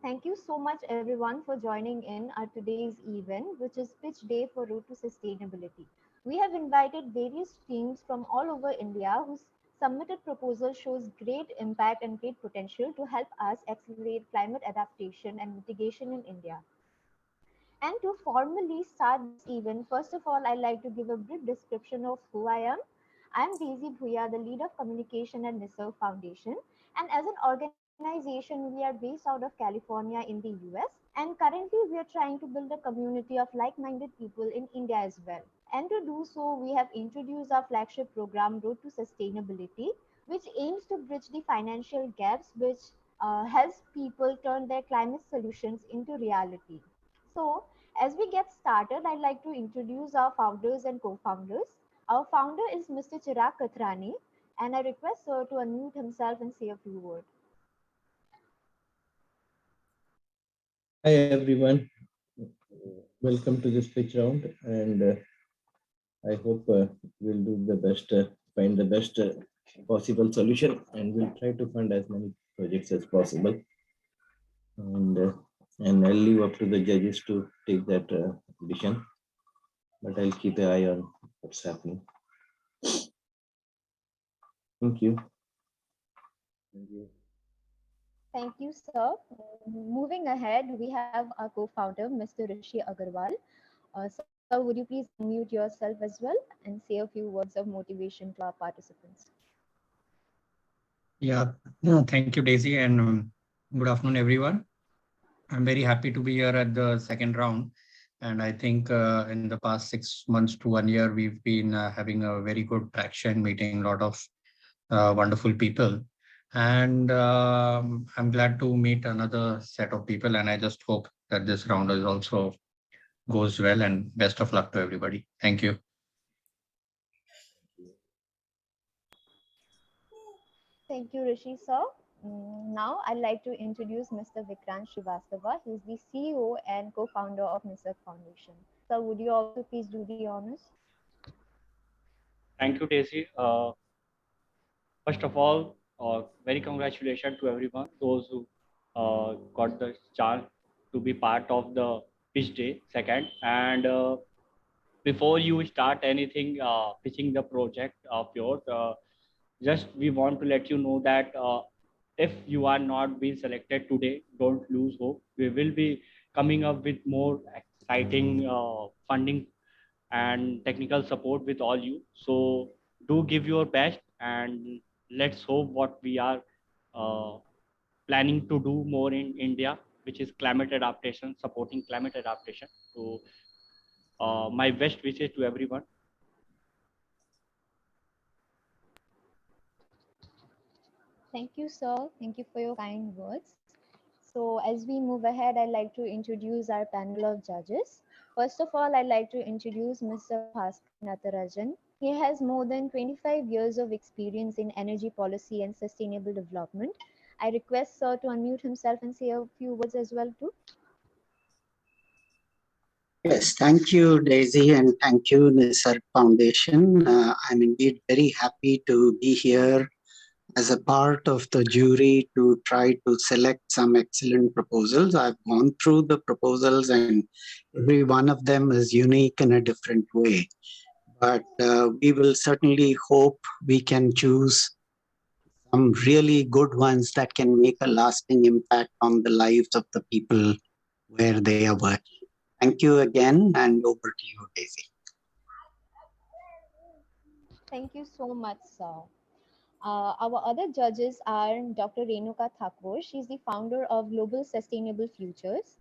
Thank you so much, everyone, for joining in our today's event, which is Pitch Day for Road to Sustainability. We have invited various teams from all over India whose submitted proposal shows great impact and great potential to help us accelerate climate adaptation and mitigation in India. And to formally start this event, first of all, I'd like to give a brief description of who I am. I'm Daisy Bhuya, the lead of communication at Nisarg Foundation. And as an organization, we are based out of California in the US. And currently, we are trying to build a community of like minded people in India as well. And to do so, we have introduced our flagship program, Road to Sustainability, which aims to bridge the financial gaps, which helps people turn their climate solutions into reality. So, as we get started, I'd like to introduce our founders and co founders. Our founder is Mr. Chirag Kathrani, and I request Sir to unmute himself and say a few words. Hi everyone, welcome to this pitch round, and I hope we'll do the best, find the best possible solution, and we'll try to fund as many projects as possible. And and I'll leave up to the judges to take that decision, but I'll keep an eye on what's happening. Thank you. Thank you. Thank you, sir. Moving ahead, we have our co founder, Mr. Rishi Agarwal. Sir, would you please unmute yourself as well and say a few words of motivation to our participants? Yeah, thank you, Daisy, and good afternoon, everyone. I'm very happy to be here at the second round. And I think in the past 6 months to 1 year, we've been having a very good traction, meeting a lot of wonderful people. And I'm glad to meet another set of people. And I just hope that this round is also goes well, and best of luck to everybody. Thank you. Thank you, Rishi, sir. Now, I'd like to introduce Mr. Vikrant Srivastava. He's the CEO and co founder of Nisarg Foundation. Sir, would you also please do the honors? Thank you, Daisy. First of all, very congratulations to everyone, those who got the chance to be part of the pitch day. Second, and before you start anything, pitching the project of yours, just we want to let you know that if you are not being selected today, don't lose hope. We will be coming up with more exciting funding and technical support with all you. So do give your best, and let's hope what we are uh, planning to do more in India, which is climate adaptation, supporting climate adaptation. So my best wishes to everyone. Thank you, sir. Thank you for your kind words. So, as we move ahead, I'd like to introduce our panel of judges. First of all, I'd like to introduce Mr. Bhaskar Natarajan. He has more than 25 years of experience in energy policy and sustainable development. I request Sir to unmute himself and say a few words as well too. Yes, thank you, Daisy, and thank you, Nisarg Foundation. I'm indeed very happy to be here as a part of the jury to try to select some excellent proposals. I've gone through the proposals, and every one of them is unique in a different way. But we will certainly hope we can choose some really good ones that can make a lasting impact on the lives of the people where they are working. Thank you again, and over to you, Daisy. Thank you so much, sir. Our other judges are Dr. Renuka Thakur. She's the founder of Global Sustainable Futures.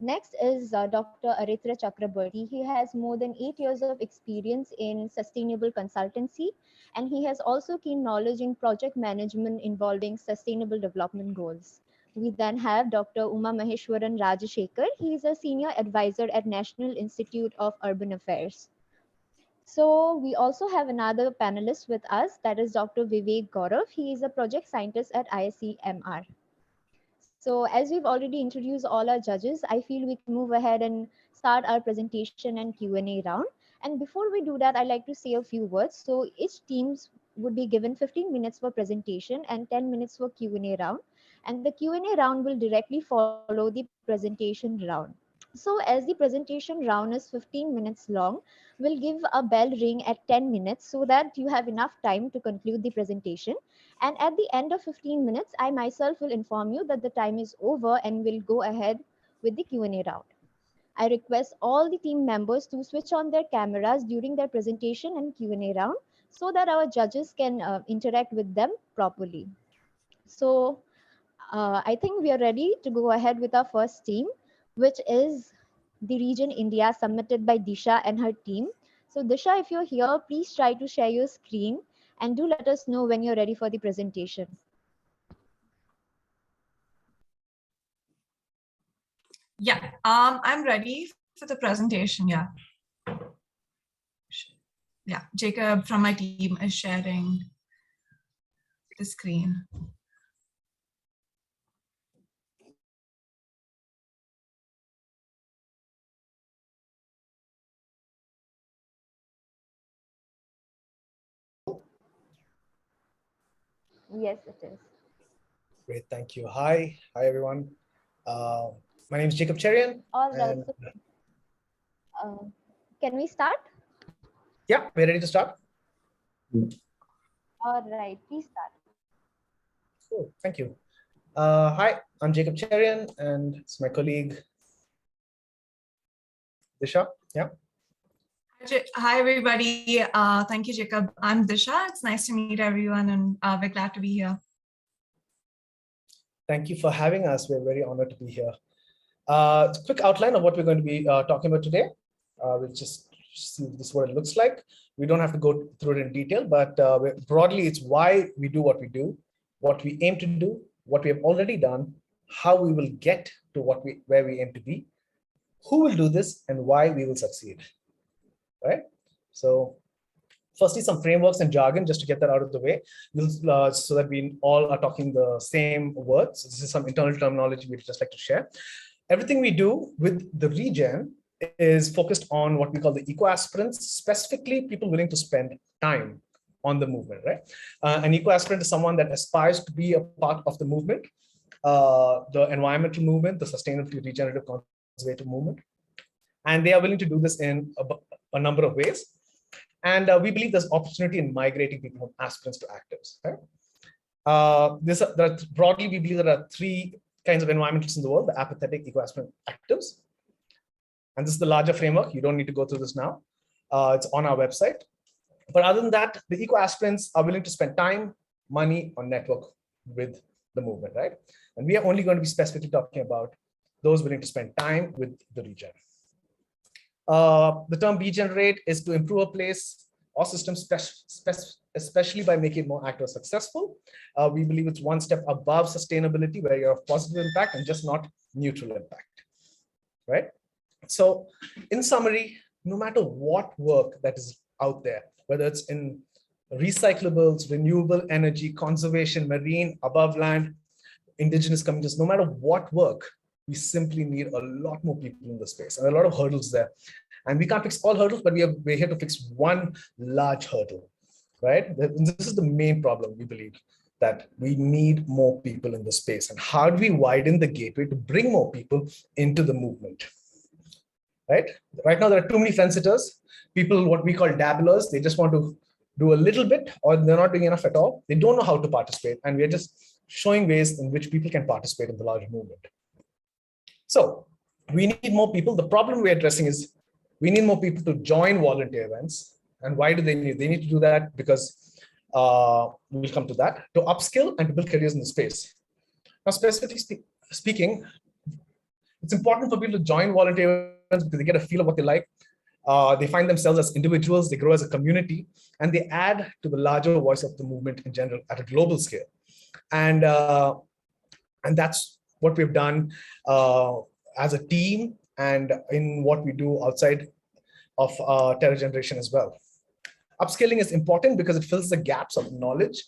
Next is Dr. Aritra Chakraborty. He has more than 8 years of experience in sustainable consultancy, and he has also keen knowledge in project management involving sustainable development goals. We then have Dr. Uma Maheshwaran Rajashekar. He is a senior advisor at National Institute of Urban Affairs. So we also have another panelist with us, that is Dr. Vivek Gaurav. He is a project scientist at ICMR. So as we've already introduced all our judges, I feel we can move ahead and start our presentation and Q&A round. And before we do that, I'd like to say a few words. So each teams would be given 15 minutes for presentation and 10 minutes for Q&A round. and the Q&A round will directly follow the presentation round. So as the presentation round is 15 minutes long, we'll give a bell ring at 10 minutes so that you have enough time to conclude the presentation. And at the end of 15 minutes, I myself will inform you that the time is over and we'll go ahead with the Q&A round. I request all the team members to switch on their cameras during their presentation and Q&A round so that our judges can interact with them properly. So I think we are ready to go ahead with our first team, which is the region India, submitted by Disha and her team. So Disha, if you're here, please try to share your screen and do let us know when you're ready for the presentation. Yeah, I'm ready for the presentation. Yeah. Yeah, Jacob from my team is sharing the screen. Yes, it is. Great, thank you. Hi everyone. My name is Jacob Cherian. All right. And So, can we start? yeah, we're ready to start. All right, please start. Cool, thank you. Hi, I'm Jacob Cherian, and it's my colleague Disha. Yeah. Hi, everybody. Thank you, Jacob. I'm Disha. It's nice to meet everyone, and we're glad to be here. Thank you for having us. We're very honored to be here. Quick outline of what we're going to be talking about today. We'll just see this is what it looks like. We don't have to go through it in detail, but broadly, it's why we do what we do, what we aim to do, what we have already done, how we will get to where we aim to be, who will do this, and why we will succeed. Right? So firstly, some frameworks and jargon, just to get that out of the way, so that we all are talking the same words. This is some internal terminology we'd just like to share. Everything we do with the regen is focused on what we call the eco-aspirants, specifically people willing to spend time on the movement, right? An eco-aspirant is someone that aspires to be a part of the movement, the environmental movement, the sustainability, regenerative, conservative movement. And they are willing to do this in a number of ways. And we believe there's opportunity in migrating people from aspirants to actives. Right? Broadly, we believe there are three kinds of environmentalists in the world: the apathetic, eco-aspirant, actives. And this is the larger framework. You don't need to go through this now. It's on our website. But other than that, the eco-aspirants are willing to spend time, money, or network with the movement, right? And we are only going to be specifically talking about those willing to spend time with the regen. The term regenerate is to improve a place or system, especially by making it more active or successful. We believe it's one step above sustainability, where you have positive impact and just not neutral impact, right? So in summary, no matter what work that is out there, whether it's in recyclables, renewable energy, conservation, marine, above land, indigenous communities, no matter what work, we simply need a lot more people in the space and a lot of hurdles there. And we can't fix all hurdles, but we're here to fix one large hurdle, right? This is the main problem, we believe, that we need more people in the space. And how do we widen the gateway to bring more people into the movement, right? Right now, there are too many fence-sitters, people, what we call dabblers. They just want to do a little bit, or they're not doing enough at all. They don't know how to participate. And we're just showing ways in which people can participate in the larger movement. So we need more people. The problem we're addressing is we need more people to join volunteer events. And why do they need? They need to do that because we'll come to that, to upskill and to build careers in the space. Now, specifically speaking, it's important for people to join volunteer events because they get a feel of what they like. They find themselves as individuals, they grow as a community, and they add to the larger voice of the movement in general at a global scale. And that's what we've done as a team and in what we do outside of Terra Generation as well. Upscaling is important because it fills the gaps of knowledge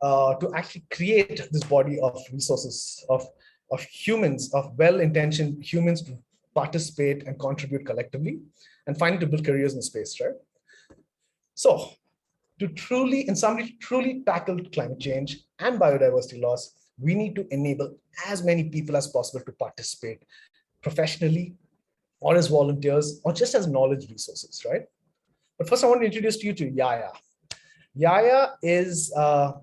to actually create this body of resources, of humans, of well-intentioned humans to participate and contribute collectively, and finally to build careers in space, right? So to truly, in summary, truly tackle climate change and biodiversity loss, we need to enable as many people as possible to participate professionally or as volunteers or just as knowledge resources, right? But first I want to introduce you to Yaya. Yaya is a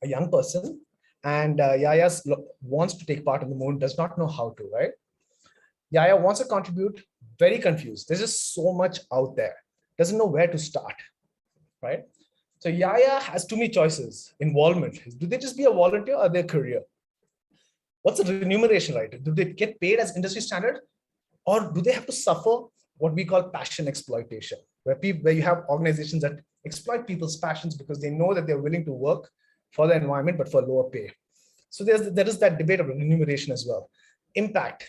young person, and Yaya wants to take part in the movement, does not know how to, right? Yaya wants to contribute, very confused. There's just so much out there, doesn't know where to start, right? So Yaya has too many choices. Involvement. Do they just be a volunteer or their career? What's the remuneration, right? Do they get paid as industry standard, or do they have to suffer what we call passion exploitation, where you have organizations that exploit people's passions because they know that they're willing to work for the environment, but for lower pay. So there is that debate of remuneration as well. Impact,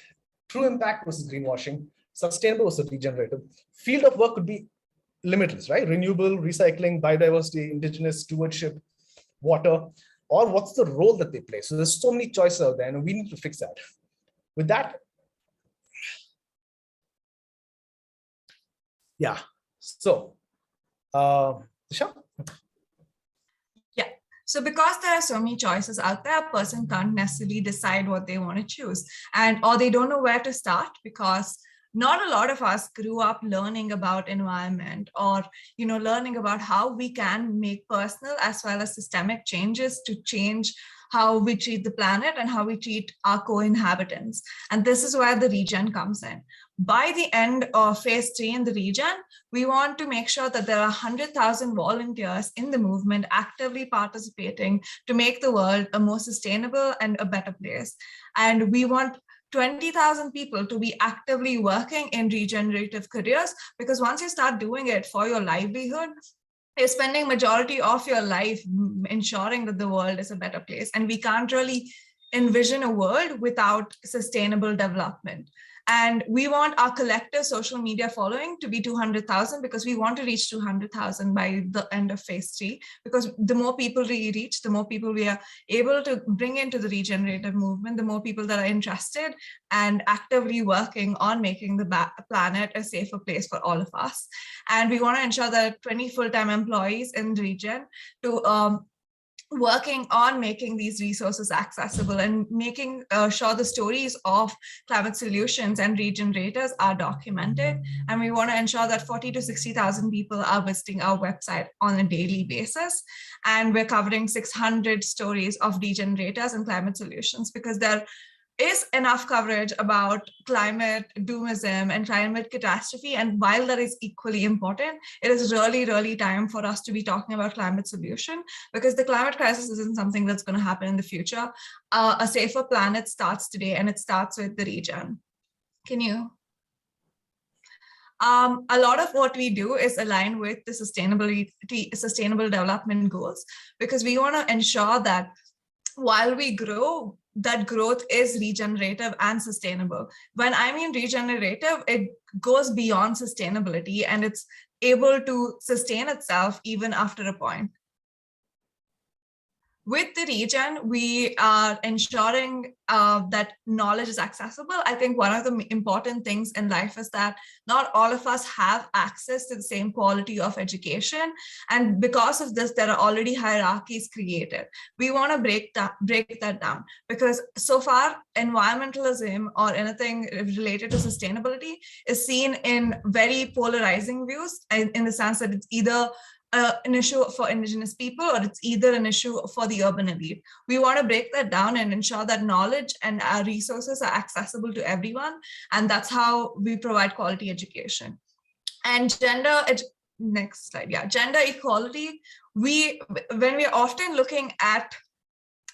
true impact versus greenwashing, sustainable versus regenerative. Field of work could be limitless, right? Renewable, recycling, biodiversity, indigenous stewardship, water, or what's the role that they play. So there's so many choices out there, and we need to fix that. With that, yeah. So, Disha? Yeah. So because there are so many choices out there, a person can't necessarily decide what they want to choose, or they don't know where to start, because not a lot of us grew up learning about environment, or learning about how we can make personal as well as systemic changes to change how we treat the planet and how we treat our co-inhabitants. And this is where the regen comes in. By the end of phase 3 in the regen, we want to make sure that there are 100,000 volunteers in the movement actively participating to make the world a more sustainable and a better place. And we want 20,000 people to be actively working in regenerative careers, because once you start doing it for your livelihood, you're spending majority of your life ensuring that the world is a better place. And we can't really envision a world without sustainable development. And we want our collective social media following to be 200,000, because we want to reach 200,000 by the end of phase 3, because the more people we reach, the more people we are able to bring into the regenerative movement, the more people that are interested and actively working on making the planet a safer place for all of us. And we want to ensure that 20 full-time employees in Regen to working on making these resources accessible and making sure the stories of climate solutions and regenerators are documented. And we want to ensure that 40 to 60,000 people are visiting our website on a daily basis. And we're covering 600 stories of regenerators and climate solutions, because there is enough coverage about climate doomism and climate catastrophe. And while that is equally important, it is really, really time for us to be talking about climate solution, because the climate crisis isn't something that's going to happen in the future. A safer planet starts today, and it starts with the regen. Can you? A lot of what we do is align with the sustainable development goals, because we want to ensure that while we grow, that growth is regenerative and sustainable. When I mean regenerative, it goes beyond sustainability, and it's able to sustain itself even after a point. With the regen, we are ensuring that knowledge is accessible. I think one of the important things in life is that not all of us have access to the same quality of education. And because of this, there are already hierarchies created. We want to break that down, because so far environmentalism or anything related to sustainability is seen in very polarizing views, in the sense that it's either an issue for indigenous people, or it's either an issue for the urban elite. We want to break that down and ensure that knowledge and our resources are accessible to everyone. And that's how we provide quality education. And next slide, yeah, gender equality. When we're often looking at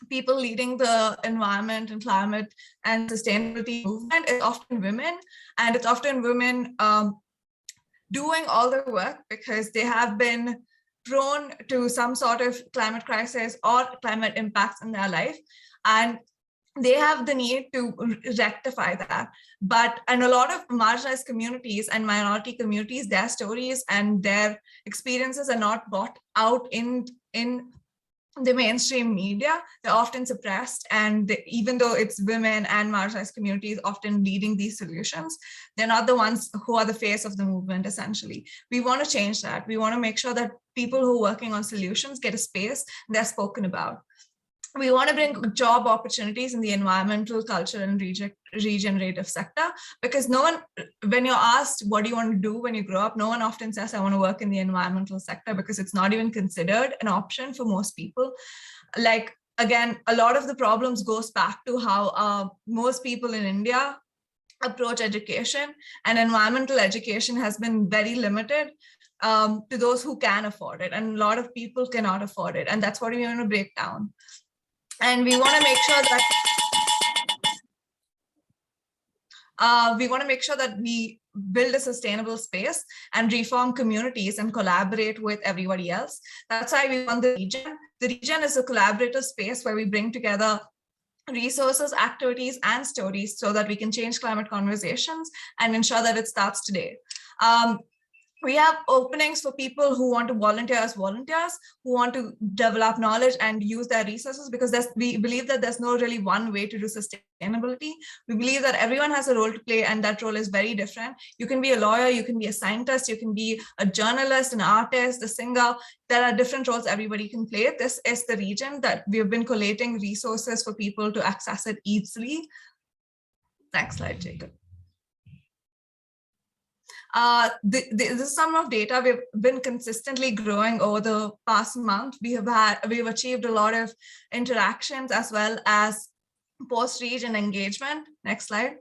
people leading the environment and climate and sustainability movement, it's often women, and it's often women doing all the work because they have been prone to some sort of climate crisis or climate impacts in their life, and they have the need to rectify that. And a lot of marginalized communities and minority communities, their stories and their experiences are not brought out in the mainstream media. They're often suppressed, and even though it's women and marginalized communities often leading these solutions, they're not the ones who are the face of the movement, essentially. We want to change that. We want to make sure that people who are working on solutions get a space, they're spoken about. We want to bring job opportunities in the environmental, culture, and regenerative sector, because no one, when you're asked what do you want to do when you grow up, no one often says I want to work in the environmental sector, because it's not even considered an option for most people. Like, again, a lot of the problems goes back to how most people in India approach education, and environmental education has been very limited to those who can afford it, and a lot of people cannot afford it, and that's what we want to break down. And we want to make sure that we build a sustainable space and reform communities and collaborate with everybody else. That's why we want the region. The region is a collaborative space where we bring together resources, activities, and stories so that we can change climate conversations and ensure that it starts today. We have openings for people who want to volunteer as volunteers, who want to develop knowledge and use their resources, because we believe that there's no really one way to do sustainability. We believe that everyone has a role to play, and that role is very different. You can be a lawyer, you can be a scientist, you can be a journalist, an artist, a singer. There are different roles everybody can play. This is the region that we have been collating resources for people to access it easily. Next slide, Jacob. This is some of data. We've been consistently growing over the past month. We've achieved a lot of interactions as well as post-region engagement. Next slide.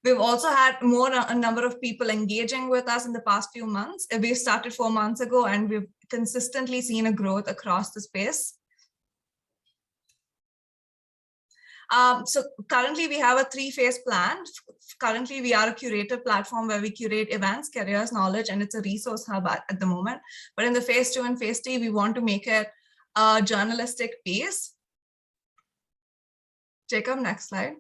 We've also had a number of people engaging with us in the past few months. We started 4 months ago, and we've consistently seen a growth across the space. So currently we have a 3-phase plan. Currently we are a curated platform where we curate events, careers, knowledge, and it's a resource hub at the moment. But in the phase 2 and phase 3, we want to make it a journalistic piece. Jacob, next slide.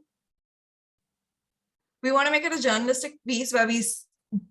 We want to make it a journalistic piece where we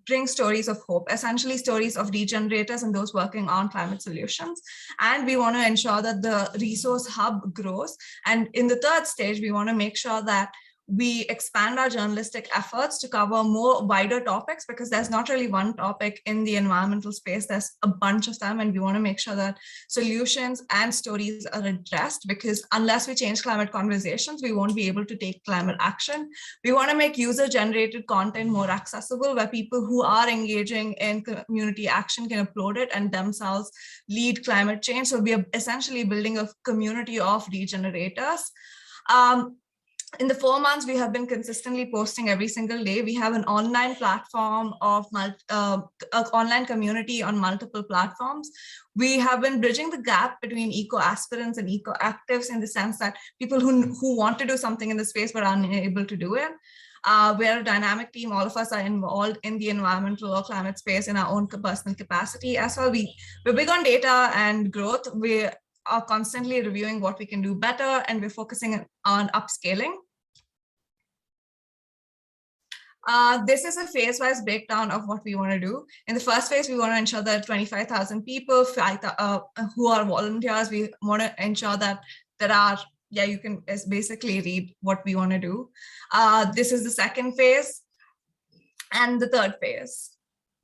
bring stories of hope, essentially stories of regenerators and those working on climate solutions. And we want to ensure that the resource hub grows. And in the 3rd stage, we want to make sure that we expand our journalistic efforts to cover more wider topics, because there's not really one topic in the environmental space, there's a bunch of them, and we want to make sure that solutions and stories are addressed, because unless we change climate conversations, we won't be able to take climate action. We want to make user-generated content more accessible, where people who are engaging in community action can upload it and themselves lead climate change. So we are essentially building a community of regenerators. In the 4 months, we have been consistently posting every single day. We have an online platform of online community on multiple platforms. We have been bridging the gap between eco aspirants and eco actives, in the sense that people who want to do something in the space but are unable to do it. We're a dynamic team. All of us are involved in the environmental or climate space in our own personal capacity as well. We're big on data and growth. We are constantly reviewing what we can do better, and we're focusing on upscaling. This is a phase-wise breakdown of what we want to do. In the first phase, we want to ensure that 25,000 people who are volunteers. We want to ensure that there are, you can basically read what we want to do. This is the 2nd phase and the 3rd phase.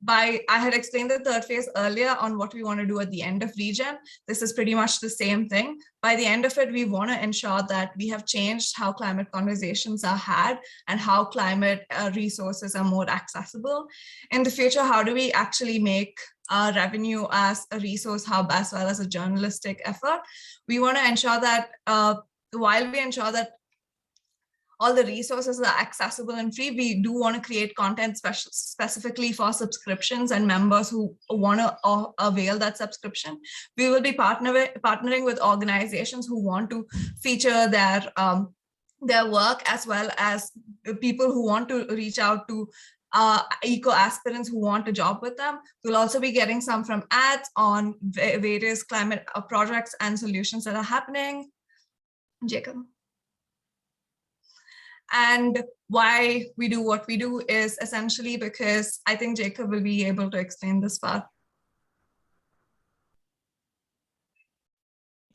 I had explained the 3rd phase earlier on what we want to do at the end of region. This is pretty much the same thing. By the end of it, we want to ensure that we have changed how climate conversations are had and how climate resources are more accessible. In the future, how do we actually make revenue as a resource hub as well as a journalistic effort? We want to ensure that while we ensure that all the resources are accessible and free, we do want to create content specifically for subscriptions and members who want to avail that subscription. We will be partnering with organizations who want to feature their work, as well as people who want to reach out to eco aspirants who want a job with them. We'll also be getting some from ads on various climate projects and solutions that are happening. Jacob. And why we do what we do is essentially because I think Jacob will be able to explain this part.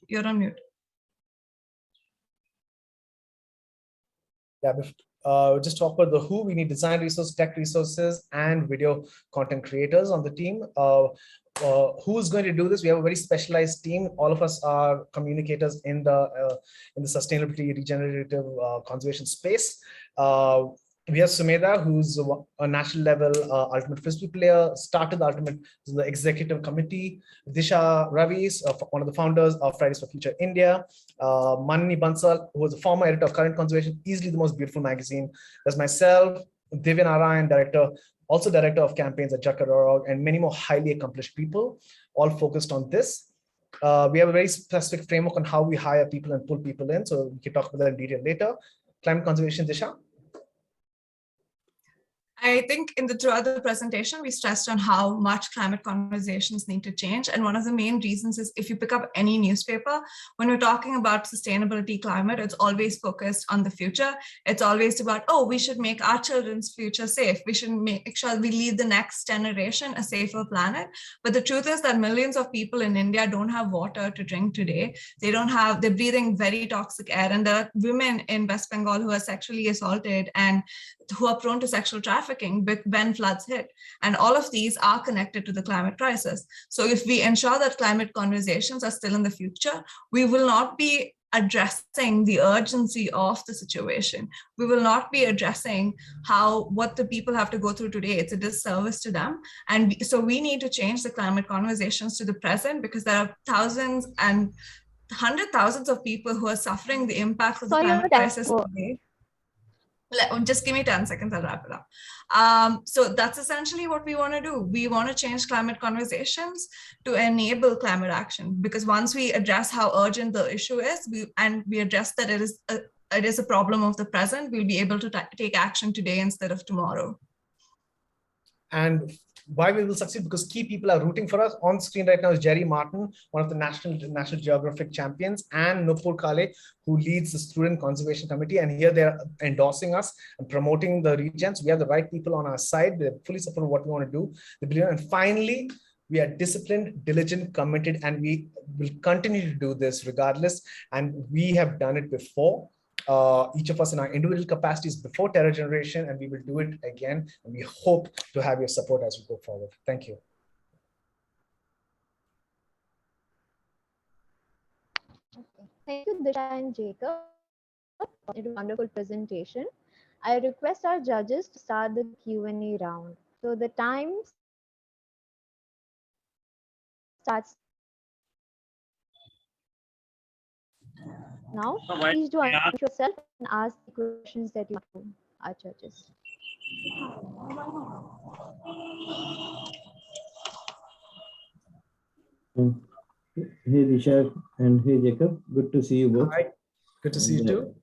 You're on mute. Yeah, just talk about the who. We need design resources, tech resources, and video content creators on the team. who's going to do this. We have a very specialized team. All of us are communicators in the sustainability, regenerative, conservation space. We have Sumedha, who's a national level ultimate frisbee player, started the executive committee. Disha Ravi, one of the founders of Fridays for Future India. Manni Bansal, who was a former editor of Current Conservation, easily the most beautiful magazine. There's myself, Divya Narayan, also director of campaigns at Jakarta, and many more highly accomplished people, all focused on this. We have a very specific framework on how we hire people and pull people in, so we can talk about that in detail later. Climate conservation, Disha? I think throughout the presentation, we stressed on how much climate conversations need to change. And one of the main reasons is if you pick up any newspaper, when we're talking about sustainability, climate, it's always focused on the future. It's always about, oh, we should make our children's future safe. We should make sure we leave the next generation a safer planet. But the truth is that millions of people in India don't have water to drink today. They're breathing very toxic air. And there are women in West Bengal who are sexually assaulted and who are prone to sexual trafficking when floods hit. And all of these are connected to the climate crisis. So if we ensure that climate conversations are still in the future, we will not be addressing the urgency of the situation. We will not be addressing what the people have to go through today. It's a disservice to them. And so we need to change the climate conversations to the present, because there are thousands and hundred thousands of people who are suffering the impact of the climate crisis today. Just give me 10 seconds, I'll wrap it up. So that's essentially what we want to do. We want to change climate conversations to enable climate action, because once we address how urgent the issue is, we address that it is a problem of the present, we'll be able to take action today instead of tomorrow. And why we will succeed? Because key people are rooting for us. On screen right now is Jerry Martin, one of the National Geographic champions, and Nupur Kale, who leads the Student Conservation Committee. And here they are endorsing us and promoting the regions. We have the right people on our side. They fully support what we want to do. And finally, we are disciplined, diligent, committed, and we will continue to do this regardless. And we have done it before. Each of us in our individual capacities before Terra Generation, and we will do it again. And we hope to have your support as we go forward. Thank you. Okay. Thank you, Disha and Jacob. It was a wonderful presentation. I request our judges to start the Q&A round. So the time starts now. Please do unmute yourself and ask the questions that you want to our judges. Hey Disha and hey Jacob, good to see you both. Hi, good to see you too.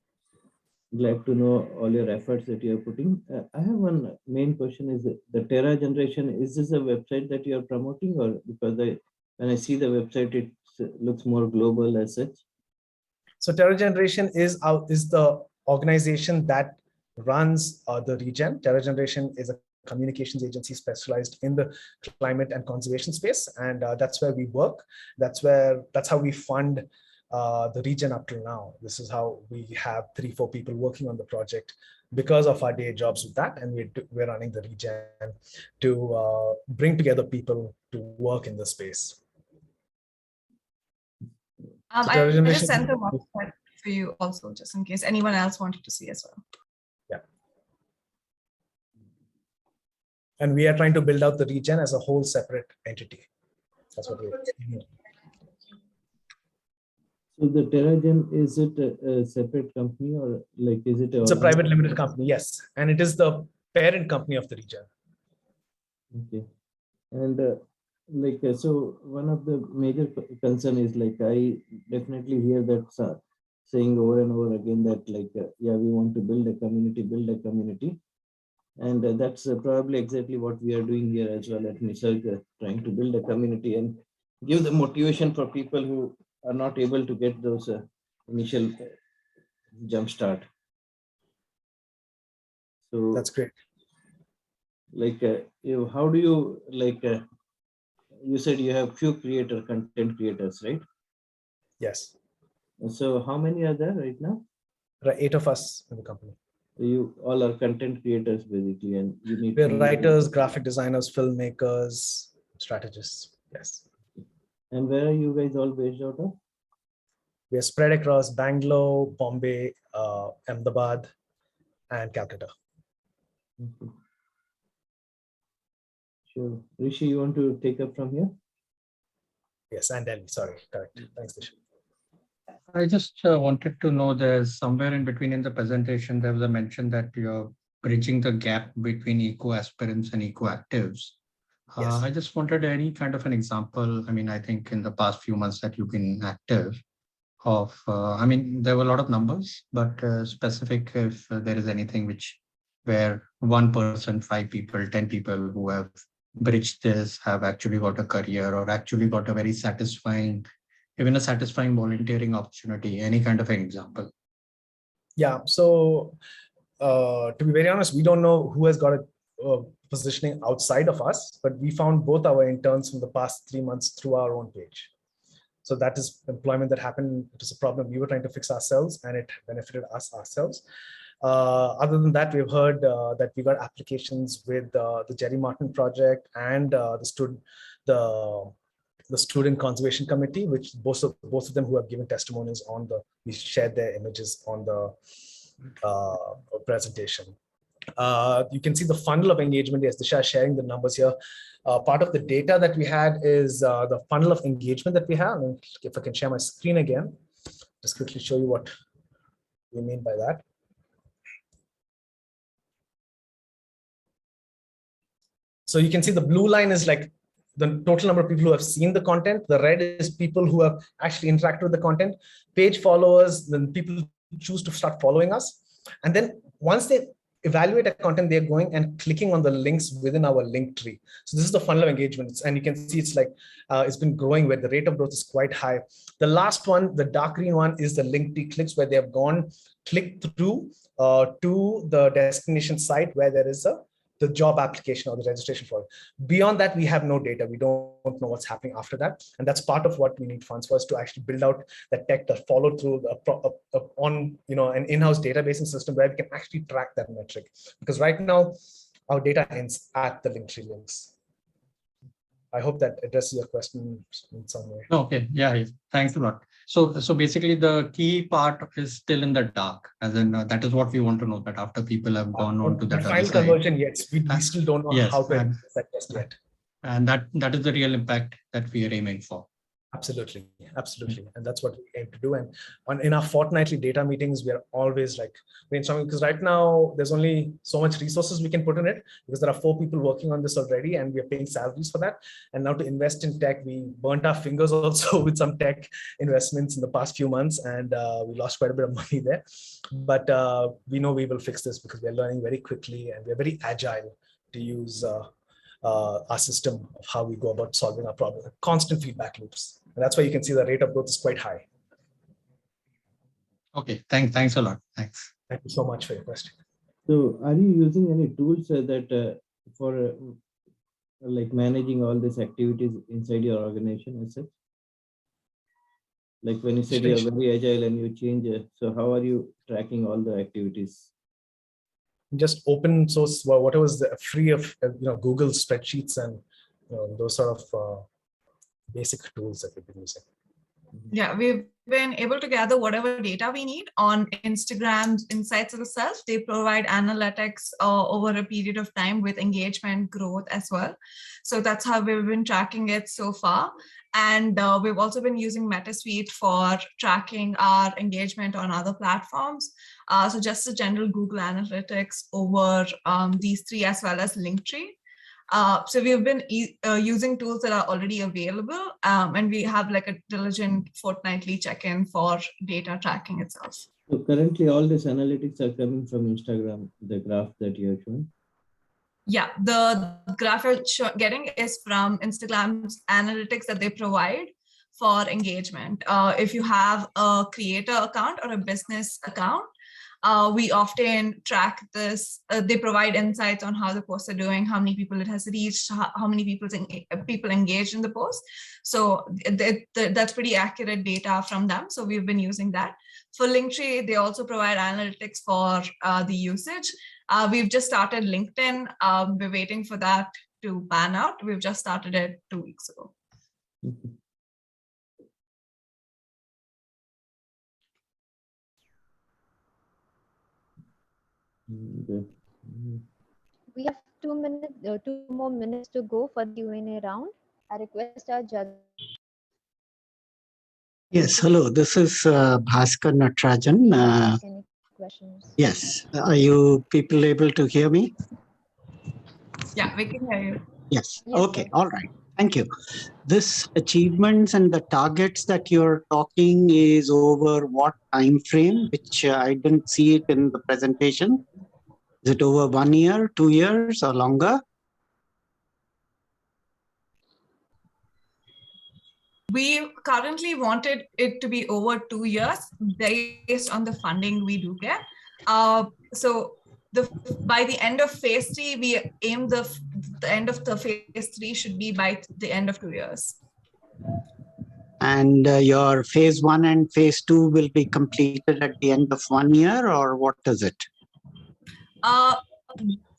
Glad to know all your efforts that you are putting. I have one main question: is the Terra Generation? Is this a website that you are promoting, or because when I see the website, it looks more global as such? So Terra Generation is the organization that runs the region. Terra Generation is a communications agency specialized in the climate and conservation space, and that's where we work. That's how we fund the region up till now. This is how we have 3-4 people working on the project because of our day jobs with that, and we're running the region to bring together people to work in the space. I just sent a website for you also, just in case anyone else wanted to see as well. Yeah. And we are trying to build out the region as a whole separate entity. That's what we're doing. So the TerraGen, is it a separate company, or like is it? It's a private limited company, yes, and it is the parent company of the region. Okay, and so one of the major concern is I definitely hear that saying over and over again that yeah, we want to build a community, and that's probably exactly what we are doing here as well at Nisarg, trying to build a community and give the motivation for people who are not able to get those initial jump start. So that's great. How do you you said you have few content creators, right? Yes. So how many are there right now? There are 8 of us in the company. You all are content creators basically, and you need. We're writers, graphic designers, filmmakers, strategists. Yes. And where are you guys all based out of? We are spread across Bangalore, Bombay, Ahmedabad, and Calcutta. Okay. Sure. Rishi, you want to take up from here? Yes, and Delhi. Sorry, correct. Thanks, Disha. I just wanted to know, there's somewhere in between in the presentation, there was a mention that you're bridging the gap between eco aspirants and eco actives. Yes. I just wanted any kind of an example. I mean, I think in the past few months that you've been active of, I mean, there were a lot of numbers, but specific if there is anything which where one person, 5 people, 10 people who have bridged this have actually got a career or actually got a very satisfying, even a satisfying volunteering opportunity, any kind of an example. Yeah. So to be very honest, we don't know who has got a positioning outside of us, but we found both our interns from the past 3 months through our own page. So that is employment that happened. It was a problem we were trying to fix ourselves, and it benefited us ourselves. Other than that, we've heard that we got applications with the Jerry Martin project and the Student Conservation Committee, which both of them who have given testimonies on we shared their images on the presentation. You can see the funnel of engagement. Yes, Disha is sharing the numbers here. Part of the data that we had is the funnel of engagement that we have. And if I can share my screen again, just quickly show you what we mean by that. So you can see the blue line is like the total number of people who have seen the content. The red is people who have actually interacted with the content. Page followers, then people choose to start following us. And then once they evaluate a content, they're going and clicking on the links within our link tree. So this is the funnel of engagements. And you can see it's like, it's been growing where the rate of growth is quite high. The last one, the dark green one, is the link tree clicks, where they have clicked through to the destination site where there is the job application or the registration for it. Beyond that, we have no data. We don't know what's happening after that. And that's part of what we need funds for, is to actually build out that tech, that follow through on an in-house databasing system where we can actually track that metric. Because right now, our data ends at the Linktree links. I hope that addresses your question in some way. Okay, yeah, thanks a lot. So basically the key part is still in the dark, as in that is what we want to know, that after people have gone on to that final other conversion, yes, we still don't know yes, how to address that just yet. And that is the real impact that we are aiming for. Absolutely. And that's what we aim to do. And in our fortnightly data meetings, we are always like brainstorming, because right now there's only so much resources we can put in it, because there are 4 people working on this already and we are paying salaries for that. And now to invest in tech, we burnt our fingers also with some tech investments in the past few months, and we lost quite a bit of money there. But we know we will fix this, because we're learning very quickly and we're very agile to use our system of how we go about solving our problem. Constant feedback loops. And that's why you can see the rate of growth is quite high. Okay, thanks a lot. Thanks. Thank you so much for your question. So are you using any tools that for like managing all these activities inside your organization as such? Like when you said you're very agile and you change, so how are you tracking all the activities? Just open source, whatever is free of Google spreadsheets and those sort of basic tools that we've been using. Yeah, we've been able to gather whatever data we need on Instagram's Insights itself. They provide analytics over a period of time with engagement growth as well. So that's how we've been tracking it so far. And we've also been using MetaSuite for tracking our engagement on other platforms. So just a general Google Analytics over these 3, as well as Linktree. So we've been using tools that are already available, and we have like a diligent fortnightly check-in for data tracking itself. So currently all these analytics are coming from Instagram, the graph that you have shown? Yeah, the graph you're getting is from Instagram's analytics that they provide for engagement. If you have a creator account or a business account, we often track this. They provide insights on how the posts are doing, how many people it has reached, how many people engaged in the post. So that's pretty accurate data from them. So we've been using that. For Linktree, they also provide analytics for the usage. We've just started LinkedIn. We're waiting for that to pan out. We've just started it 2 weeks ago. We have 2 minutes, 2 more minutes to go for the Q&A round. I request our judges to Yes, hello. This is Bhaskar Natarajan. ask any questions. Yes, are you people able to hear me? Yeah, we can hear you. Yes. Yes, Okay. sir. All right. Thank you. This achievements and the targets that you're talking is over what time frame? Which I didn't see it in the presentation. Is it over 1 year, 2 years, or longer? We currently wanted it to be over 2 years based on the funding we do get. So by the end of phase 3, we aim the end of the phase 3 should be by the end of 2 years. And your phase 1 and phase 2 will be completed at the end of 1 year, or what is it?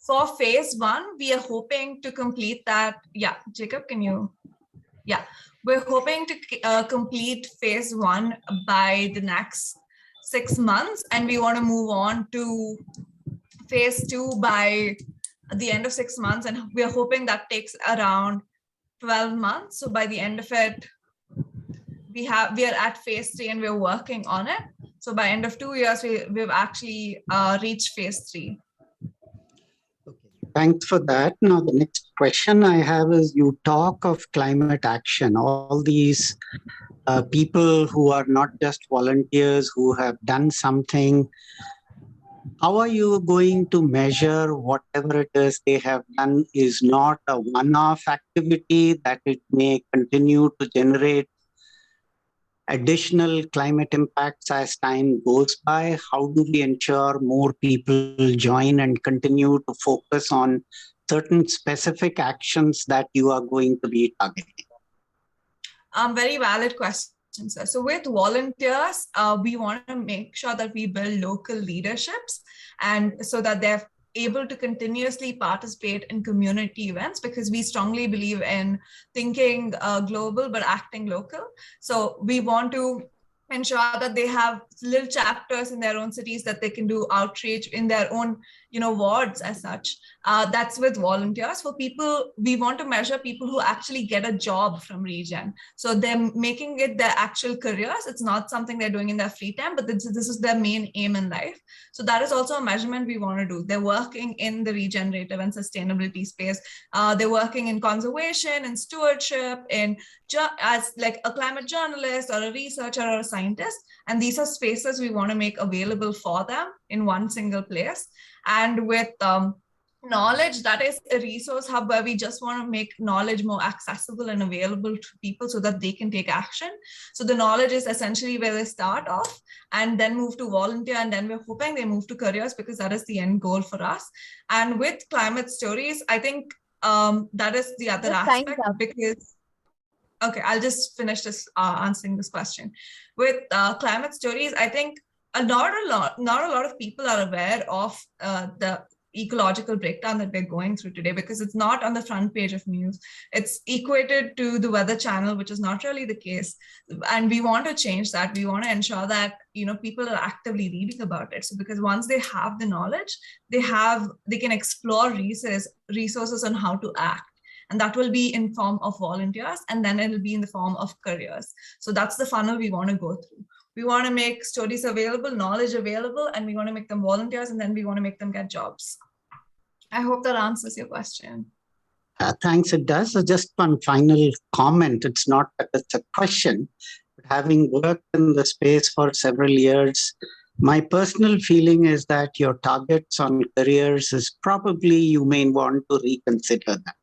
For phase 1, we are hoping to complete that. Yeah, Jacob, can you? Yeah, we're hoping to complete phase 1 by the next 6 months, and we want to move on to phase 2 by the end of 6 months, and we are hoping that takes around 12 months. So by the end of it, we are at phase 3 and we're working on it. So by end of 2 years, we've actually reached phase 3. Okay. Thanks for that. Now, the next question I have is, you talk of climate action, all these people who are not just volunteers, who have done something. How are you going to measure whatever it is they have done is not a one-off activity, that it may continue to generate additional climate impacts as time goes by? How do we ensure more people join and continue to focus on certain specific actions that you are going to be targeting? Very valid question, sir. So with volunteers, we want to make sure that we build local leaderships, and so that they're able to continuously participate in community events, because we strongly believe in thinking global but acting local. So we want to ensure that they have little chapters in their own cities, that they can do outreach in their own wards as such. That's with volunteers. For people, we want to measure people who actually get a job from Regen, so they're making it their actual careers. It's not something they're doing in their free time, but this is their main aim in life. So that is also a measurement we want to do. They're working in the regenerative and sustainability space. They're working in conservation and stewardship, as like a climate journalist or a researcher or a scientist. And these are spaces we want to make available for them in one single place. And with knowledge, that is a resource hub where we just want to make knowledge more accessible and available to people so that they can take action. So the knowledge is essentially where they start off and then move to volunteer, and then we're hoping they move to careers, because that is the end goal for us. And with climate stories, I think that is the other aspect, because okay, I'll just finish this answering this question. With climate stories, I think not a lot of people are aware of the ecological breakdown that we're going through today, because it's not on the front page of news. It's equated to the Weather Channel, which is not really the case. And we want to change that. We want to ensure that people are actively reading about it. So because once they have the knowledge, they can explore resources on how to act. And that will be in form of volunteers, and then it'll be in the form of careers. So that's the funnel we want to go through. We want to make stories available, knowledge available, and we want to make them volunteers, and then we want to make them get jobs. I hope that answers your question. Thanks, it does. So just one final comment. It's not that it's a question, but having worked in the space for several years, my personal feeling is that your targets on careers is probably, you may want to reconsider that.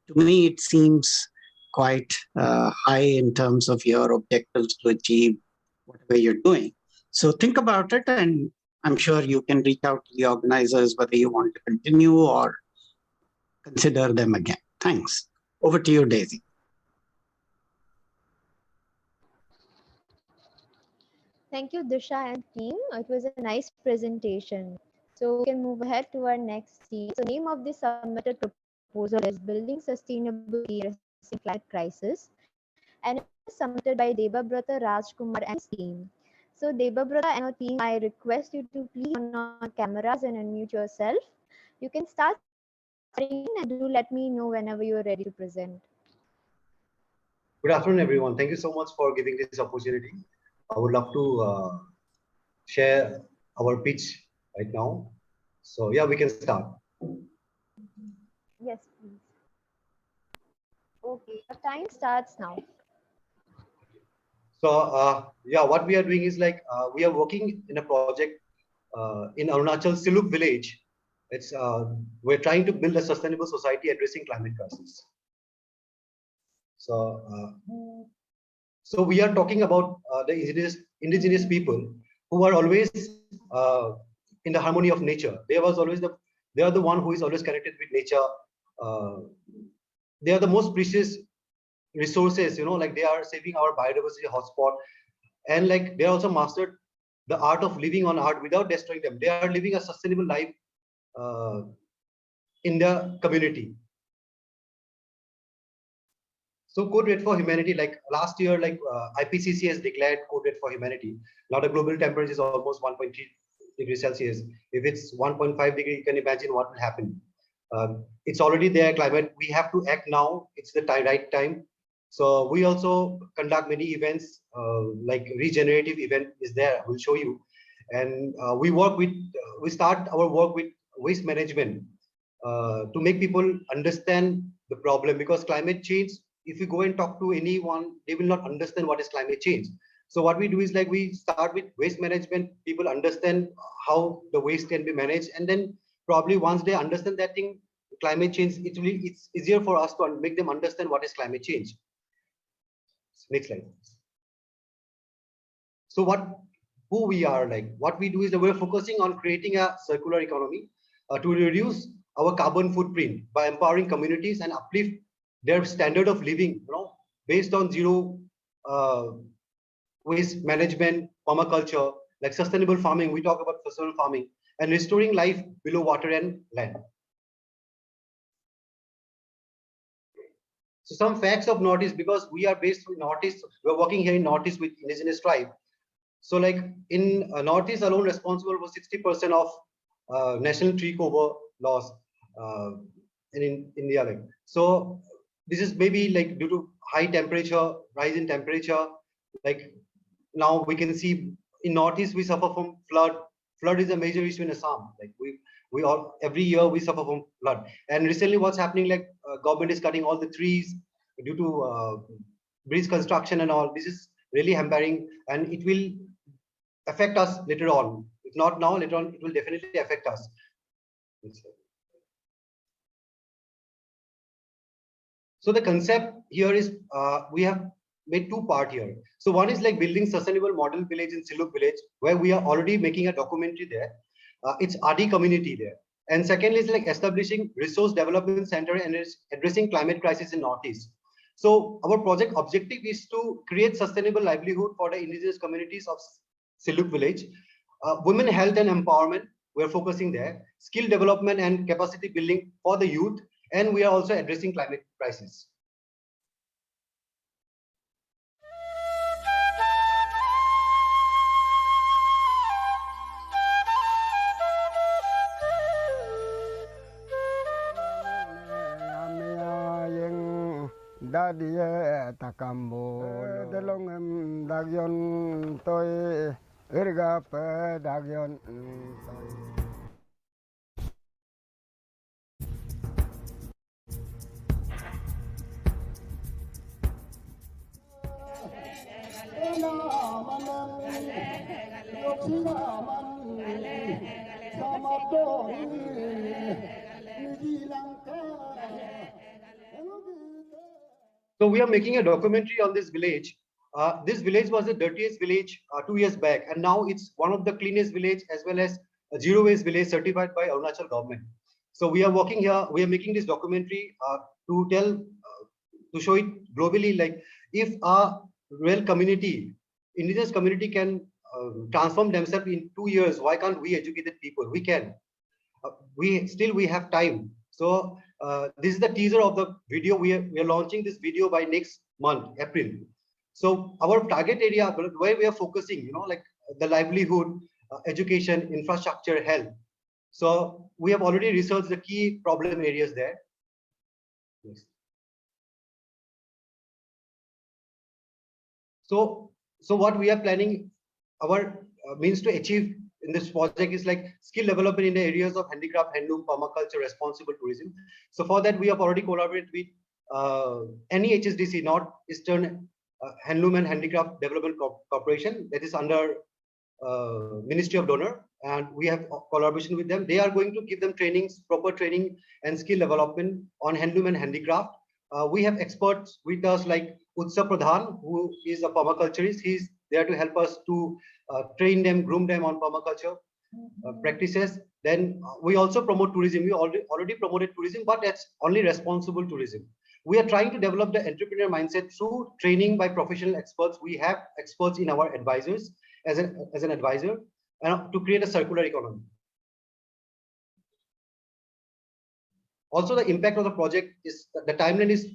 To me, it seems quite high in terms of your objectives to achieve whatever you're doing. So think about it, and I'm sure you can reach out to the organizers whether you want to continue or consider them again. Thanks. Over to you, Daisy. Thank you, Disha and team. It was a nice presentation. So we can move ahead to our next team. So name of the submitted proposal is Building Sustainability Addressing Climate Crisis. and it was submitted by Debabrata Rajkumar and his team. So Debabrata and your team, I request you to please turn on your cameras and unmute yourself. You can start sharing and do let me know whenever you're ready to present. Good afternoon, everyone. Thank you so much for giving this opportunity. I would love to share our pitch right now. So yeah, we can start. Yes, please. Okay, your time starts now. So yeah, what we are doing is like we are working in a project in Arunachal Siluk village. It's we're trying to build a sustainable society addressing climate crisis. So so we are talking about the indigenous people who are always uh, in the harmony of nature. They are the one who is always connected with nature. Uh, they are the most precious resources, like they are saving our biodiversity hotspot, and like they also mastered the art of living on earth without destroying them. They are living a sustainable life uh, in the community. So code red for humanity, like last year, like IPCC has declared code red for humanity. Now the global temperature is almost 1.3 degrees Celsius. If it's 1.5 degree, you can imagine what will happen. It's already there, climate. We have to act now. It's the right time. So we also conduct many events, like regenerative event is there. We'll show you. And we start our work with waste management to make people understand the problem, because climate change, if you go and talk to anyone, they will not understand what is climate change. So what we do is like we start with waste management. People understand how the waste can be managed, and then probably once they understand that thing, climate change, it's easier for us to make them understand what is climate change. Next slide. So who we are, like what we do is that we're focusing on creating a circular economy to reduce our carbon footprint by empowering communities and uplift their standard of living, based on zero uh, waste management, permaculture, like sustainable farming. We talk about sustainable farming and restoring life below water and land. So some facts of Northeast, because we are based in Northeast, we're working here in Northeast with indigenous tribe. So like in Northeast alone, responsible for 60% of national tree cover loss in India. Like, so this is maybe like due to high temperature, rise in temperature. Like now we can see in Northeast we suffer from flood. Flood is a major issue in Assam. Like we all every year we suffer from flood. And recently, what's happening? Like government is cutting all the trees due to bridge construction and all. This is really hampering, and it will affect us later on. If not now, later on, it will definitely affect us. So the concept here is we have made two parts here. So one is like building sustainable model village in Siluk village, where we are already making a documentary there. It's Adi community there. And secondly is like establishing resource development center and addressing climate crisis in Northeast. So our project objective is to create sustainable livelihood for the indigenous communities of Siluk village. Women health and empowerment, we're focusing there. Skill development and capacity building for the youth, and we are also addressing climate crisis. Dadie takambo delongem dagyon toy irga pe dagyon toy. So we are making a documentary on this village. This village was the dirtiest village 2 years back, and now it's one of the cleanest village as well as a zero waste village certified by Arunachal government. So we are working here. We are making this documentary to to show it globally. Like if a real community, indigenous community can transform themselves in 2 years, why can't we educated people? We can. We have time. So this is the teaser of the video. We are launching this video by next month, April. So our target area, where we are focusing, like the livelihood, education, infrastructure, health. So we have already researched the key problem areas there. Yes. So what we are planning, our means to achieve in this project is like skill development in the areas of handicraft, handloom, permaculture, responsible tourism. So for that, we have already collaborated with NEHSDC, North Eastern Handloom and Handicraft Development Corporation, that is under Ministry of Donor, and we have collaboration with them. They are going to give them trainings, proper training and skill development on handloom and handicraft. We have experts with us like Utsa Pradhan, who is a permaculturist. He's there to help us to train them, groom them on permaculture practices. Then we also promote tourism. We already promoted tourism, but that's only responsible tourism. We are trying to develop the entrepreneur mindset through training by professional experts. We have experts in our advisors as an advisor, and to create a circular economy. Also, the impact of the project is the timeline is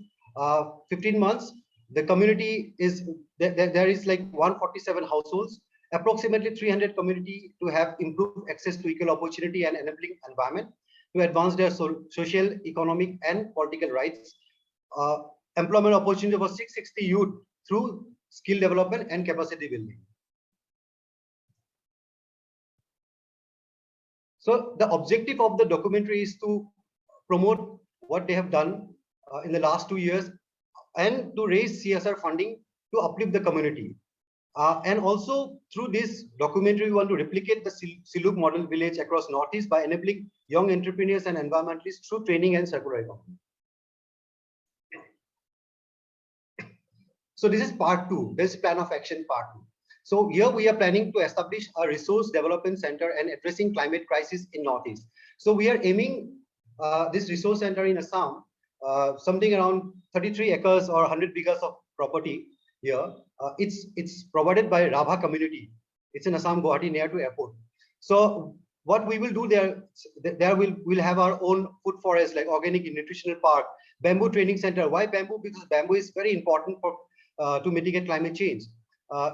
15 months. The community is there is like 147 households, approximately 300 community to have improved access to equal opportunity and enabling environment to advance their social, economic, and political rights. Employment opportunity for 660 youth through skill development and capacity building. So the objective of the documentary is to promote what they have done in the last 2 years and to raise CSR funding to uplift the community. And also through this documentary, we want to replicate the Siluk model village across Northeast by enabling young entrepreneurs and environmentalists through training and circular economy. So this is part 2, this plan of action part 2. So here we are planning to establish a resource development center and addressing climate crisis in Northeast. So we are aiming this resource center in Assam, something around 33 acres or 100 acres of property here. It's provided by Rabha community. It's in Assam, Guwahati, near to airport. So what we will do there we'll have our own food forest, like organic and nutritional park, bamboo training center. Why bamboo? Because bamboo is very important for to mitigate climate change.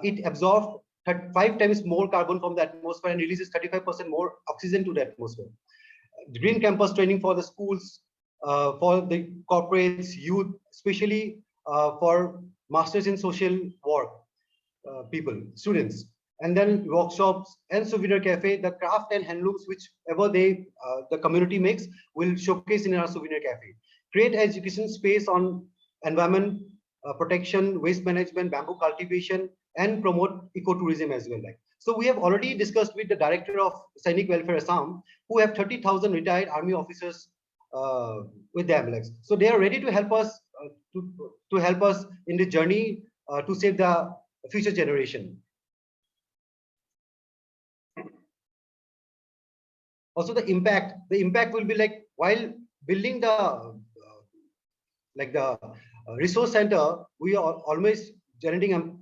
It absorbs 5 times more carbon from the atmosphere and releases 35% more oxygen to the atmosphere. Green campus training for the schools, for the corporates, youth, especially for masters in social work people, students. And then workshops and souvenir cafe, the craft and handlooms whichever the community makes will showcase in our souvenir cafe. Create education space on environment protection, waste management, bamboo cultivation, and promote ecotourism as well. So we have already discussed with the director of Sainik Welfare Assam, who have 30,000 retired army officers with them. So they are ready to help us to help us in the journey to save the future generation. Also, the impact will be like while building the resource center, we are always generating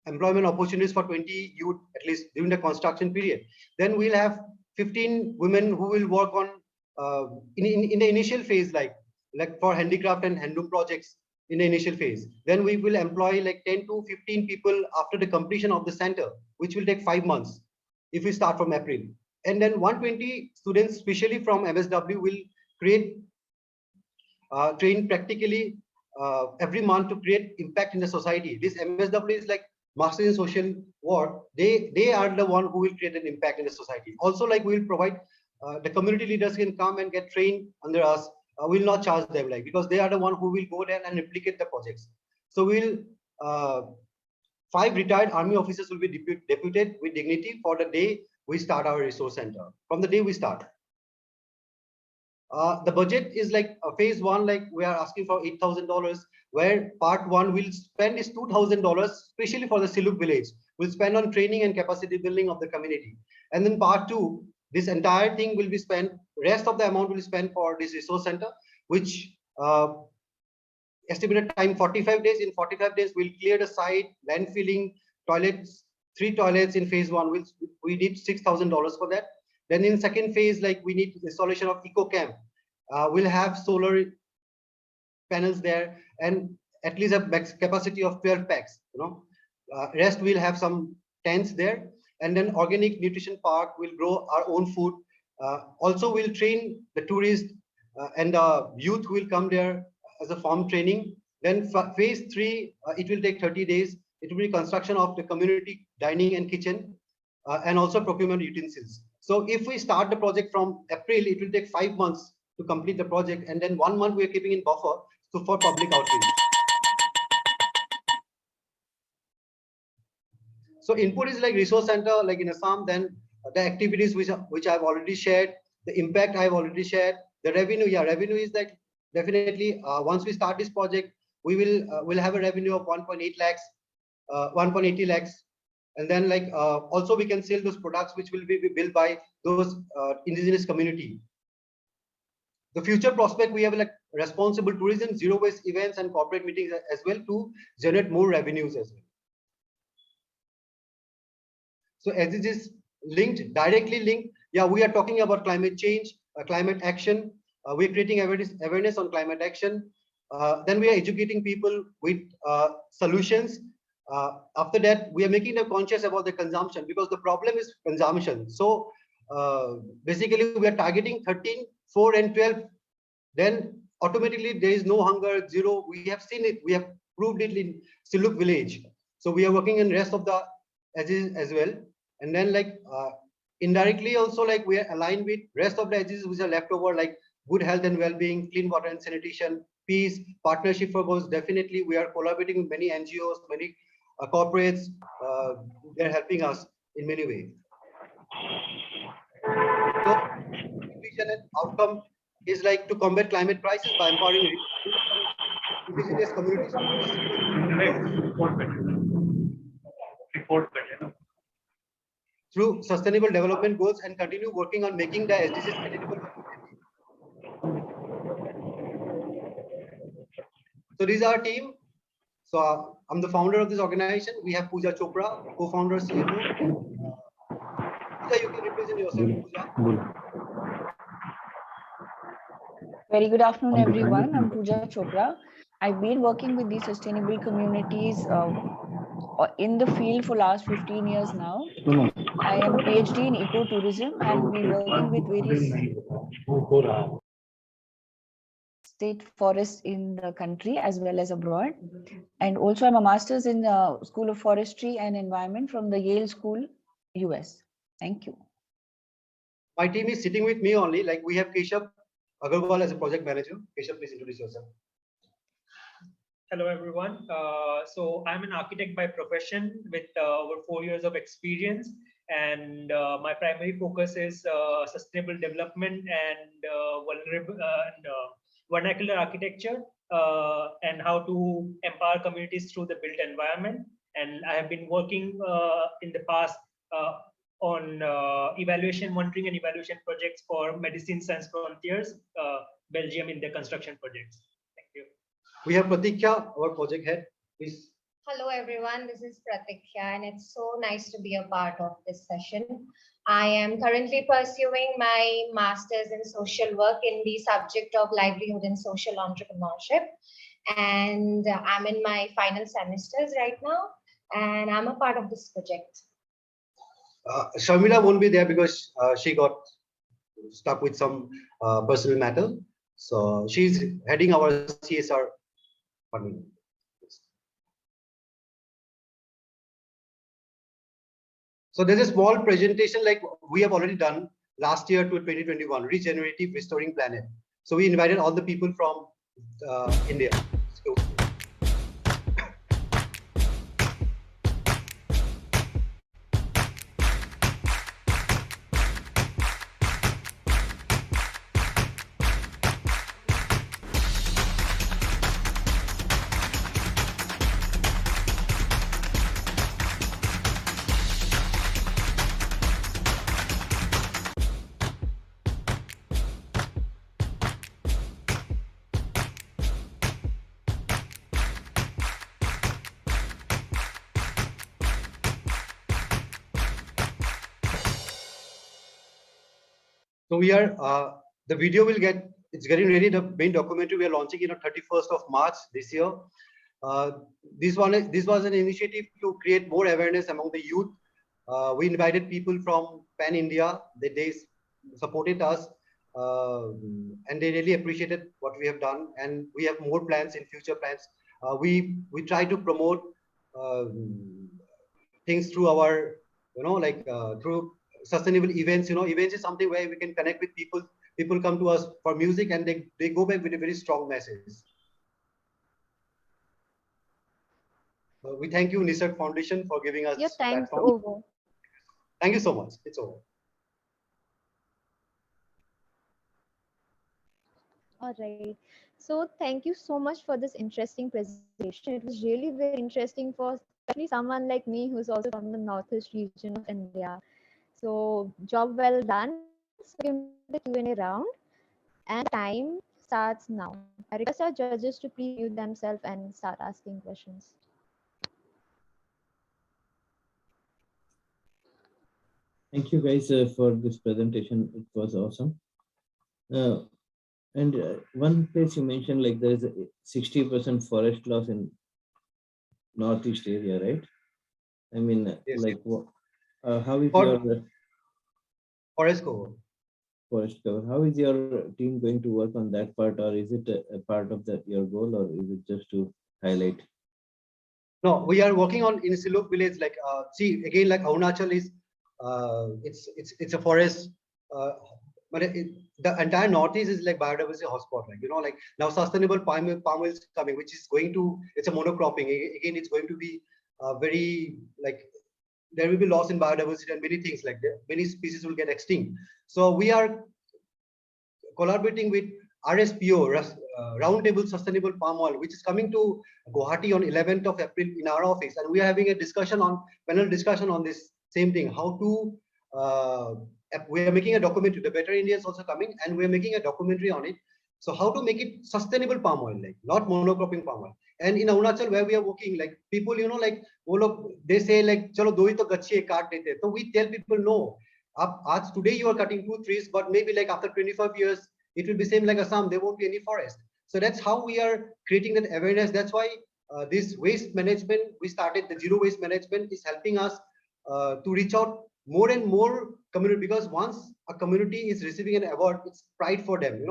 employment opportunities for 20 youth at least during the construction period. Then we'll have 15 women who will work on in the initial phase, like for handicraft and handloom projects in the initial phase. Then we will employ like 10 to 15 people after the completion of the center, which will take 5 months if we start from April. And then 120 students, especially from MSW, will create train practically every month to create impact in the society. This MSW is like Masters in Social Work. They are the one who will create an impact in the society. Also, like we will provide the community leaders can come and get trained under us. We will not charge them, because they are the one who will go there and replicate the projects. So we'll 5 retired army officers will be deputed with dignity for the day we start our resource center. From the day we start. The budget is like phase 1, like we are asking for $8,000, where part 1 will spend is $2,000, especially for the Siluk village. We'll spend on training and capacity building of the community. And then part 2, this entire thing will be spent, rest of the amount will be spent for this resource center, which estimated time 45 days. In 45 days, we'll clear the site, land filling, toilets, 3 toilets in phase 1, which we need $6,000 for that. Then in second phase, like we need installation of eco camp. We'll have solar panels there and at least a max capacity of 12 packs, Rest we'll have some tents there, and then organic nutrition park will grow our own food. Also, we'll train the tourists and the youth will come there as a farm training. Then phase 3, it will take 30 days. It will be construction of the community dining and kitchen, and also procurement utensils. So if we start the project from April, it will take 5 months to complete the project, and then 1 month we are keeping in buffer for public outreach. So input is like resource center, like in Assam, then the activities which I've already shared, the impact I've already shared, the revenue, revenue is like definitely once we start this project, we'll have a revenue of 1.8 lakhs, 1.80 lakhs, and then like also we can sell those products which will be built by those indigenous community. The future prospect, we have like responsible tourism, zero waste events and corporate meetings as well to generate more revenues as well. So as it is directly linked, we are talking about climate change, climate action. We're creating awareness on climate action. Then we are educating people with solutions. After that, we are making them conscious about the consumption, because the problem is consumption. So basically, we are targeting 13, 4, and 12. Then automatically there is no hunger, zero. We have seen it. We have proved it in Siluk village. So we are working in rest of the edges as well. And then like indirectly also, like we are aligned with rest of the edges which are left over, like good health and well-being, clean water and sanitation, peace, partnership for goals. Definitely we are collaborating with many NGOs, many corporates. They're helping us in many ways. So vision and outcome is like to combat climate crisis by empowering indigenous communities through sustainable development goals, and continue working on making the SDGs attainable. So these are our team. So I'm the founder of this organization. We have Pooja Chopra, co-founder, CMO. Pooja, you can represent yourself, Pooja. Very good afternoon, everyone. I'm Pooja Chopra. I've been working with these sustainable communities in the field for last 15 years now. I am PhD in ecotourism and been working with various state forests in the country as well as abroad. And also I'm a master's in School of Forestry and Environment from the Yale School, US. Thank you. My team is sitting with me only. Like we have Keshav Agarwal as a project manager. Keshav, please introduce yourself. Hello, everyone. So I'm an architect by profession with over 4 years of experience. And my primary focus is sustainable development and vernacular architecture and how to empower communities through the built environment. And I have been working in the past on monitoring and evaluation projects for Medicine Sans Frontiers, Belgium, in their construction projects. Thank you. We have Pratikya, our project head. Please. Hello, everyone. This is Pratikya, and it's so nice to be a part of this session. I am currently pursuing my master's in social work in the subject of livelihood and social entrepreneurship. And I'm in my final semesters right now, and I'm a part of this project. Sharmila won't be there because she got stuck with some personal matter. So she's heading our CSR funding. So there's a small presentation like we have already done last year to 2021, Regenerative Restoring Planet. So we invited all the people from India. So we are, the video will it's getting ready. The main documentary we are launching, 31st of March this year. Uh, this was an initiative to create more awareness among the youth. We invited people from Pan India. They supported us, and they really appreciated what we have done. And we have more plans in future plans. We try to promote uh, things through our, through sustainable events. Events is something where we can connect with people. People come to us for music, and they go back with a very strong message. We thank you, Nisarg Foundation, for giving us Your this time's platform. over. Thank you so much. It's over. All right. So thank you so much for this interesting presentation. It was really very interesting for especially someone like me who's also from the northeast region of India. So job well done. So we move to the Q&A round, and time starts now. I request our judges to please mute themselves and start asking questions. Thank you guys for this presentation. It was awesome. And one place you mentioned, like there is a 60% forest loss in northeast area, right? I mean, Yes. like how is For your forest cover. forest cover? How is your team going to work on that part, or is it a part of your goal, or is it just to highlight? No, we are working on in Siluk village. Like, see again, like Arunachal is, it's a forest. But the entire northeast is like biodiversity hotspot. Like now sustainable palm oil is coming, which is going to, it's a monocropping. Again, it's going to be very like, there will be loss in biodiversity and many things like that. Many species will get extinct. So we are collaborating with RSPO, Roundtable Sustainable Palm Oil, which is coming to Guwahati on 11th of April in our office, and we are having a panel discussion on this same thing. How to we are making a documentary. The Better India is also coming, and we are making a documentary on it. So how to make it sustainable palm oil, like not monocropping palm oil. And in Arunachal, where we are working, like people, like they say like, chalo do hi to gachhi kaat dete. So we tell people no. As today you are cutting 2 trees, but maybe like after 25 years, it will be same like Assam. There won't be any forest. So that's how we are creating that awareness. That's why this waste management, we started the zero waste management is helping us to reach out more and more community, because once a community is receiving an award, it's pride for them,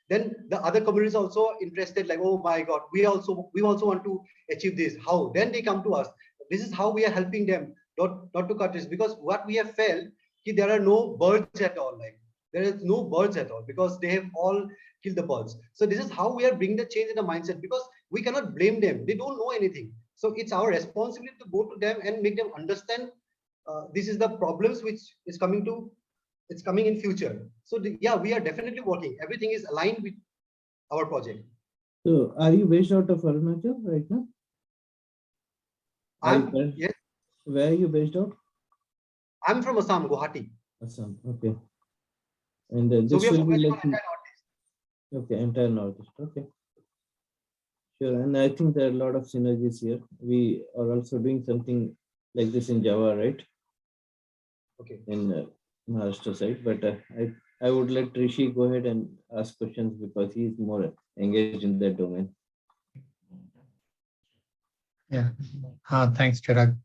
then the other communities also interested, like, oh my God, we also want to achieve this. How? Then they come to us. This is how we are helping them not to cut trees, because what we have felt, there are no birds at all. Like there is no birds at all because they have all killed the birds. So this is how we are bringing the change in the mindset, because we cannot blame them. They don't know anything. So it's our responsibility to go to them and make them understand this is the problems which is coming in future. So yeah, we are definitely working. Everything is aligned with our project. So are you based out of Arunachal right now? Yes. Where are you based out? I'm from Assam, Guwahati. Assam, okay. And this so we are will be like entire Northeast. Okay, entire Northeast. Okay, sure. And I think there are a lot of synergies here. We are also doing something like this in Java, right? Okay. In Maharashtra side, but I would let Rishi go ahead and ask questions because he's more engaged in that domain. Yeah. Thanks, Chirag.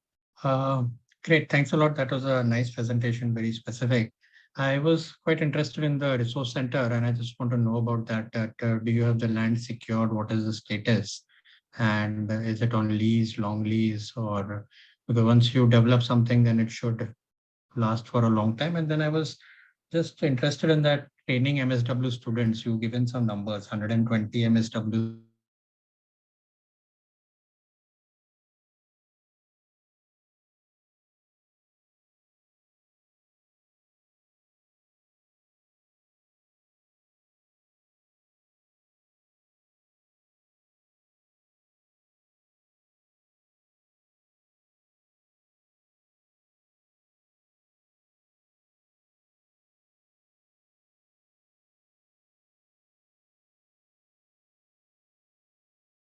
Great. Thanks a lot. That was a nice presentation, very specific. I was quite interested in the resource center, and I just want to know about that. Do you have the land secured? What is the status? And is it on lease, long lease, or because once you develop something, then it should last for a long time. And then I was just interested in that training MSW students. You've given some numbers, 120 MSW